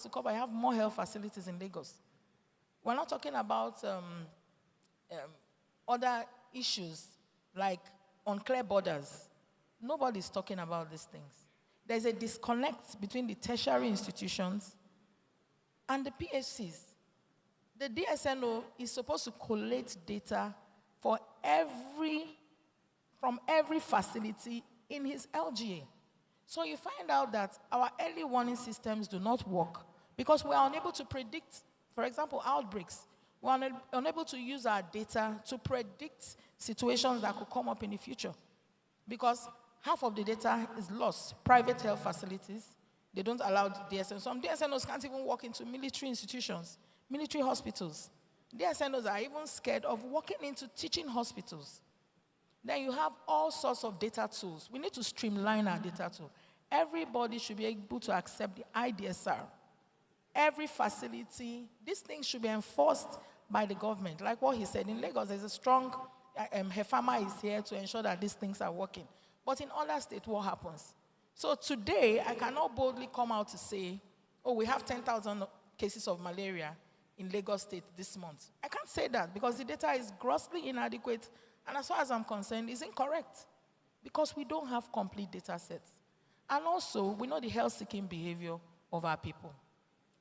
to cover. You have more health facilities in Lagos. We're not talking about other issues like unclear borders. Nobody's talking about these things. There's a disconnect between the tertiary institutions and the PHCs. The DSNO is supposed to collate data from every facility in his LGA. So you find out that our early warning systems do not work because we are unable to predict, for example, outbreaks. We are unable to use our data to predict situations that could come up in the future. Because half of the data is lost. Private health facilities, they don't allow DSNOs. Some DSNOs can't even walk into military institutions, military hospitals. DSNOs are even scared of walking into teaching hospitals. Then you have all sorts of data tools. We need to streamline our data tool. Everybody should be able to accept the IDSR. Every facility, these things should be enforced by the government. Like what he said, in Lagos, there's a strong, Hefama is here to ensure that these things are working. But in other states, what happens? So today, I cannot boldly come out to say, oh, we have 10,000 cases of malaria in Lagos State this month. I can't say that because the data is grossly inadequate, and as far as I'm concerned, is incorrect because we don't have complete data sets. And also, we know the health-seeking behavior of our people.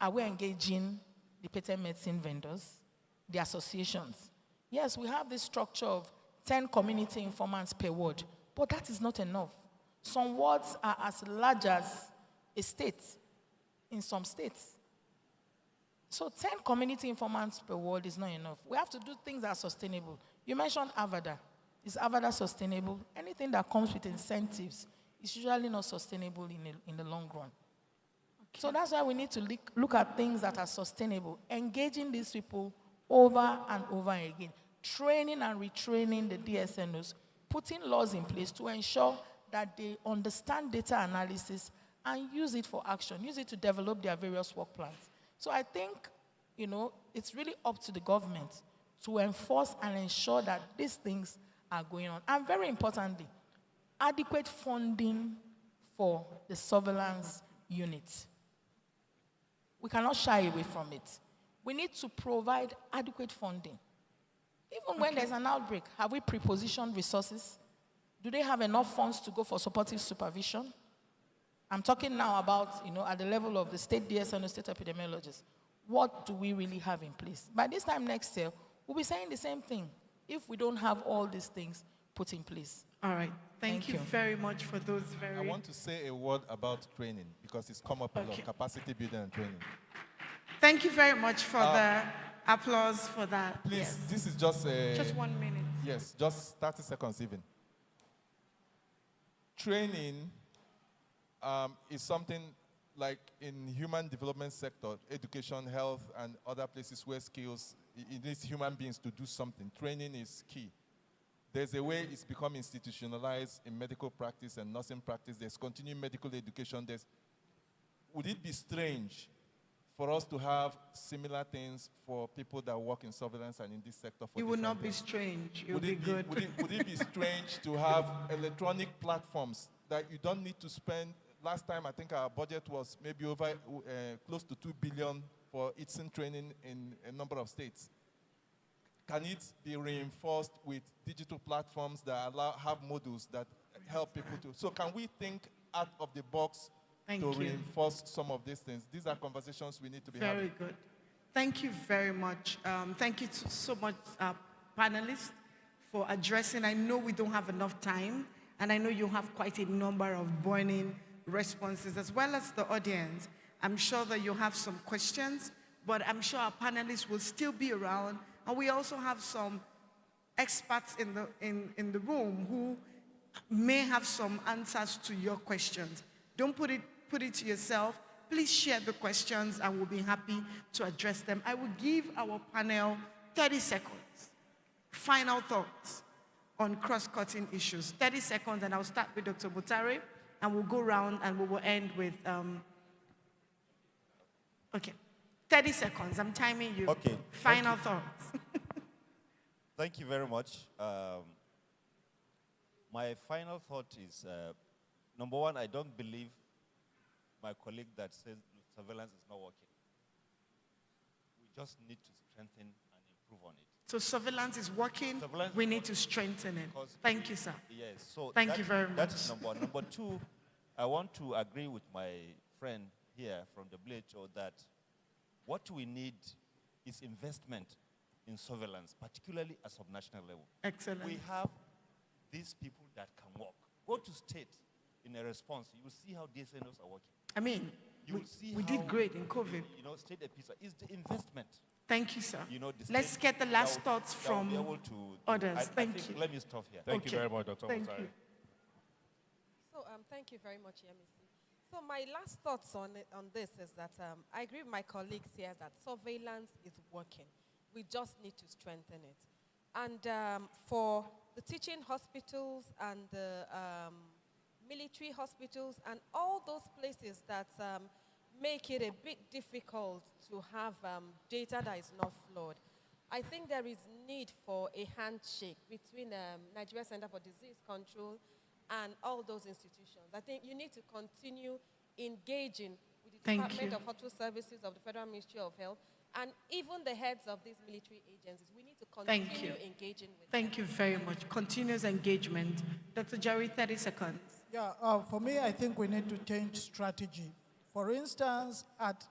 Are we engaging the patent medicine vendors, the associations? Yes, we have this structure of 10 community informants per ward, but that is not enough. Some wards are as large as a state in some states. So 10 community informants per ward is not enough. We have to do things that are sustainable. You mentioned Avada. Is Avada sustainable? Anything that comes with incentives is usually not sustainable in the long run. Okay. So that's why we need to look at things that are sustainable, engaging these people over and over again, training and retraining the DSNOs, putting laws in place to ensure that they understand data analysis and use it for action, use it to develop their various work plans. So I think, it's really up to the government to enforce and ensure that these things are going on. And very importantly, adequate funding for the surveillance unit. We cannot shy away from it. We need to provide adequate funding. Even when there's an outbreak, have we prepositioned resources? Do they have enough funds to go for supportive supervision? I'm talking now about, at the level of the state DSNO, state epidemiologists. What do we really have in place? By this time next year, we'll be saying the same thing if we don't have all these things put in place. All right. Thank you very much for those very... I want to say a word about training because it's come up a lot, capacity building and training. Thank you very much for the applause for that. Please, yes. This is just a... Just 1 minute. Yes, just 30 seconds even. Training is something like in human development sector, education, health, and other places where skills, it needs human beings to do something. Training is key. There's a way it's become institutionalized in medical practice and nursing practice. There's continuing medical education. Would it be strange for us to have similar things for people that work in surveillance and in this sector? It would not be strange. It would be good. Would it be strange to have electronic platforms that you don't need to spend? Last time, I think our budget was maybe over close to 2 billion for ITSIN training in a number of states. Can it be reinforced with digital platforms that have modules that help people to? So can we think out of the box to reinforce some of these things? These are conversations we need to be having. Very good. Thank you very much. Thank you so much, panelists, for addressing. I know we don't have enough time, and I know you have quite a number of burning responses, as well as the audience. I'm sure that you have some questions, but I'm sure our panelists will still be around. And we also have some experts in the room who may have some answers to your questions. Don't put it to yourself. Please share the questions and we'll be happy to address them. I will give our panel 30 seconds. Final thoughts on cross-cutting issues. 30 seconds, and I'll start with Dr. Mutare, and we'll go around and we will end with, okay. 30 seconds, I'm timing you. Okay. Final thoughts. Thank you very much. My final thought is, number one, I don't believe my colleague that says surveillance is not working. just need to strengthen and improve on it. So surveillance is working. Surveillance We is need to strengthen it. Because Thank you, sir. Yes, so Thank you very that is much. number one. Number two, I want to agree with my friend here from WHO that what we need is investment in surveillance, particularly at subnational level. Excellent. We have these people that can work. Go to state in a response. You will see how DSNOs are working. I mean, we did great in COVID. You know, state episode is the investment. Thank you, sir. You know, the Let's state get the last that will- thoughts that will from be able to others. I Thank think you. Let me stop here. Thank you Okay. very much, Dr. Thank Mutare. you. So thank you very much, MEC. So my last thoughts on this is that I agree with my colleagues here that surveillance is working. We just need to strengthen it. And for the teaching hospitals and the military hospitals and all those places that make it a bit difficult to have data that is not flawed, I think there is need for a handshake between Nigeria Center for Disease Control and all those institutions. I think you need to continue engaging with the Thank Department you. of Hospital Services of the Federal Ministry of Health and even the heads of these military agencies. We need to Thank continue you. engaging with them. Thank you very much. Continuous engagement. Dr. Jerry, 30 seconds. Yeah, for me, I think we need to change strategy. For instance, at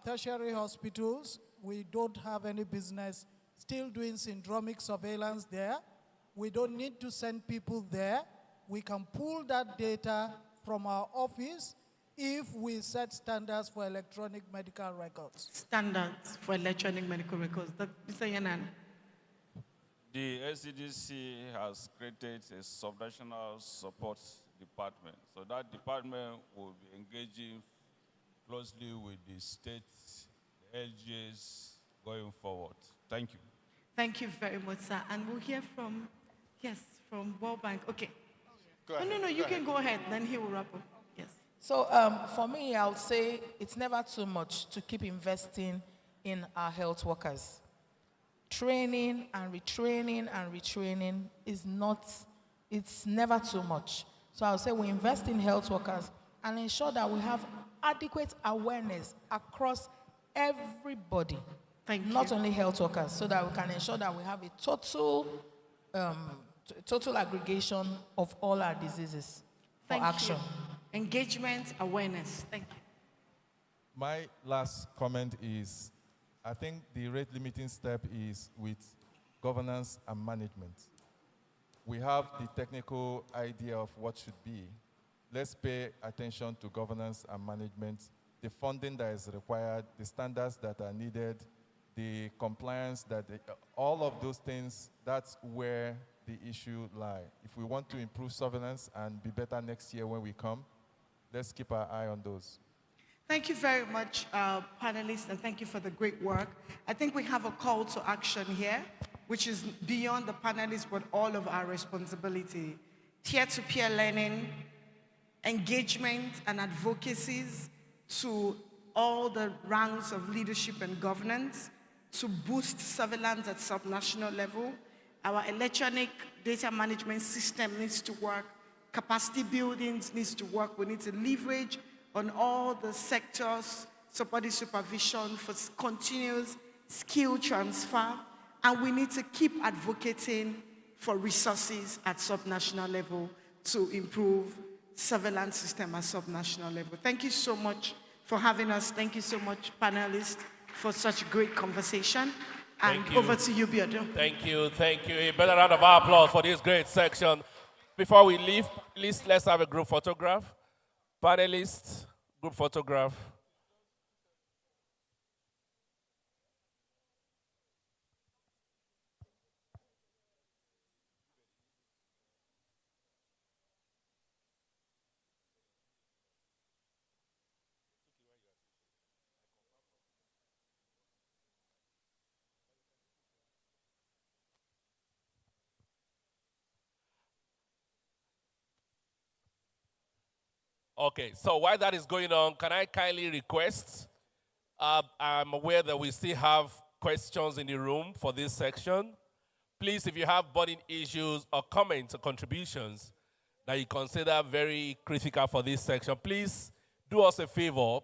tertiary hospitals, we don't have any business still doing syndromic surveillance there. We don't need to send people there. We can pull that data from our office if we set standards for electronic medical records. Standards for electronic medical records. Mr. Yanan. The NCDC has created a subnational support department. So that department will be engaging closely with the states, the LGAs going forward. Thank you. Thank you very much, sir. And we'll hear from, yes, from World Bank. Okay. No, you can go ahead, then he will wrap up. Yes. So for me, I would say it's never too much to keep investing in our health workers. Training and retraining is not, it's never too much. So I would say we invest in health workers and ensure that we have adequate awareness across everybody, not only health workers, so that we can ensure that we have a total aggregation of all our diseases for action. You. Engagement, awareness. Thank you. My last comment is, I think the rate limiting step is with governance and management. We have the technical idea of what should be. Let's pay attention to governance and management, the funding that is required, the standards that are needed, the compliance, all of those things, that's where the issue lies. If we want to improve surveillance and be better next year when we come, let's keep our eye on those. Thank you very much, panelists, and thank you for the great work. I think we have a call to action here, which is beyond the panelists, but all of our responsibility. Peer-to-peer learning, engagement and advocacies to all the ranks of leadership and governance to boost surveillance at subnational level. Our electronic data management system needs to work. Capacity buildings needs to work. We need to leverage on all the sectors, supporting supervision for continuous skill transfer. And we need to keep advocating for resources at subnational level to improve surveillance system at subnational level. Thank you so much for having us. Thank you so much, panelists, for such a great conversation. And over to you, Biodun. Thank you. A better round of applause for this great section. Before we leave, please let's have a group photograph. Panelists, group photograph. Okay, so while that is going on, can I kindly request, I'm aware that we still have questions in the room for this section. Please, if you have burning issues or comments or contributions that you consider very critical for this section, please do us a favor,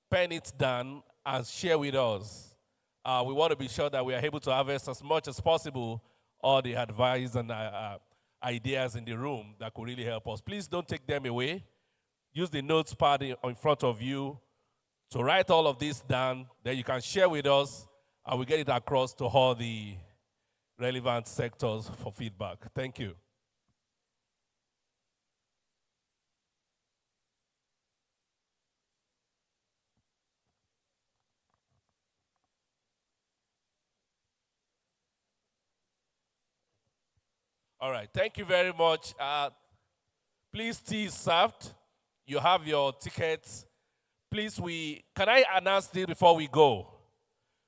pen it down and share with us. We want to be sure that we are able to harvest as much as possible all the advice and ideas in the room that could really help us. Please don't take them away. Use the notes pad in front of you to write all of this down. Then you can share with us, and we get it across to all the relevant sectors for feedback. Thank you. All right, thank you very much. Please, tea is served. You have your tickets. Please, can I announce this before we go?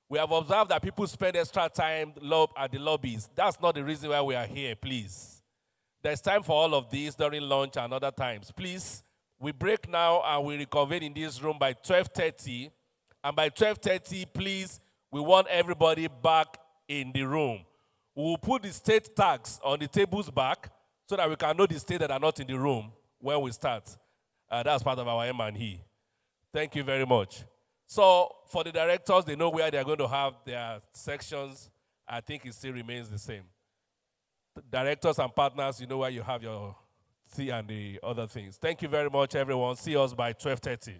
We have observed that people spend extra time at the lobbies. That's not the reason why we are here, please. There's time for all of these during lunch and other times. Please, we break now and we reconvene in this room by 12:30. And by 12:30, please, we want everybody back in the room. We will put the state tags on the tables back so that we can know the state that are not in the room when we start. That's part of our M&E. Thank you very much. So for the directors, they know where they're going to have their sections. I think it still remains the same. The directors and partners, you know where you have your tea and the other things. Thank you very much, everyone. See us by 12:30.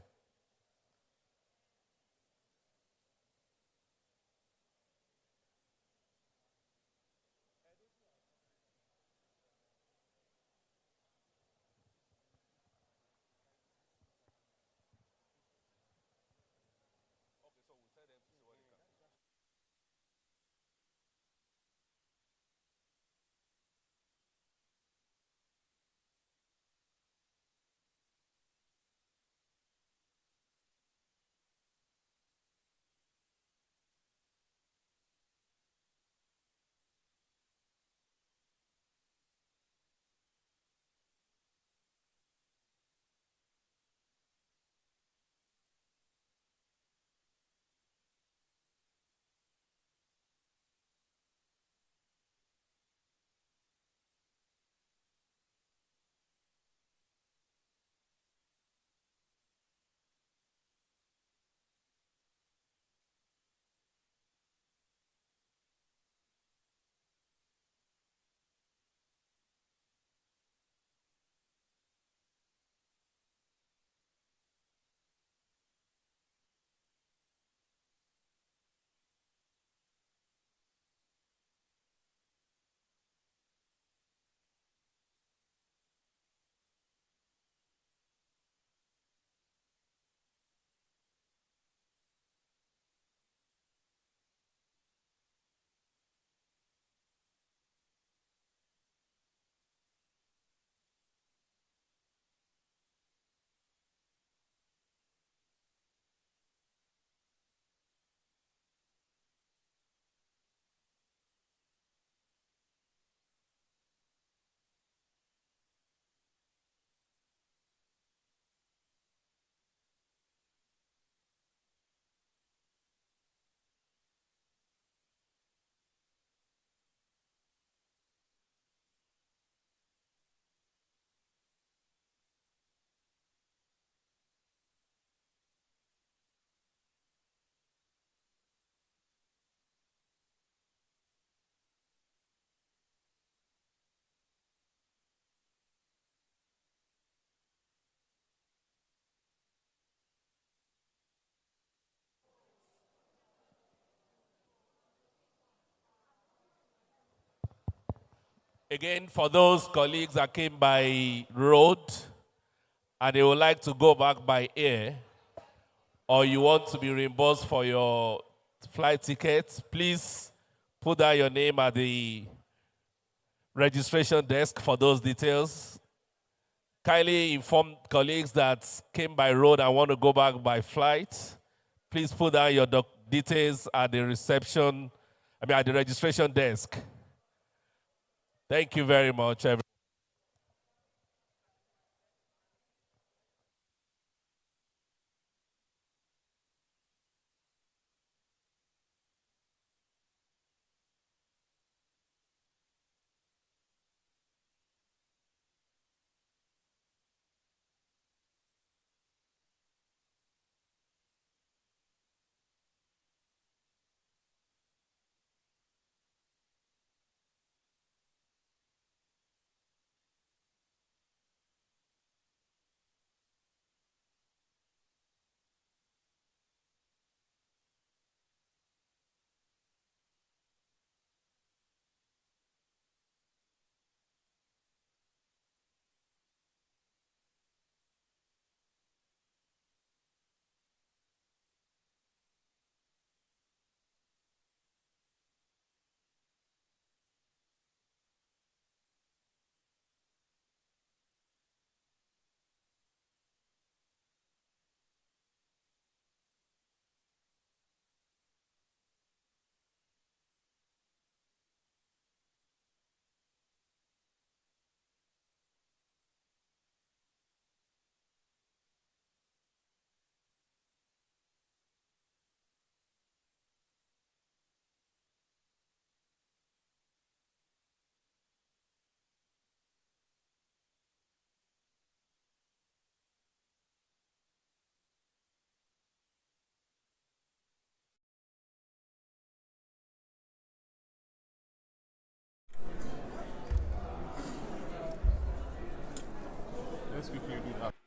Again, for those colleagues that came by road and they would like to go back by air, or you want to be reimbursed for your flight tickets, please put down your name at the registration desk for those details. Kindly inform colleagues that came by road and want to go back by flight. Please put down your details at the at the registration desk. Thank you very much, everyone. let's quickly do that.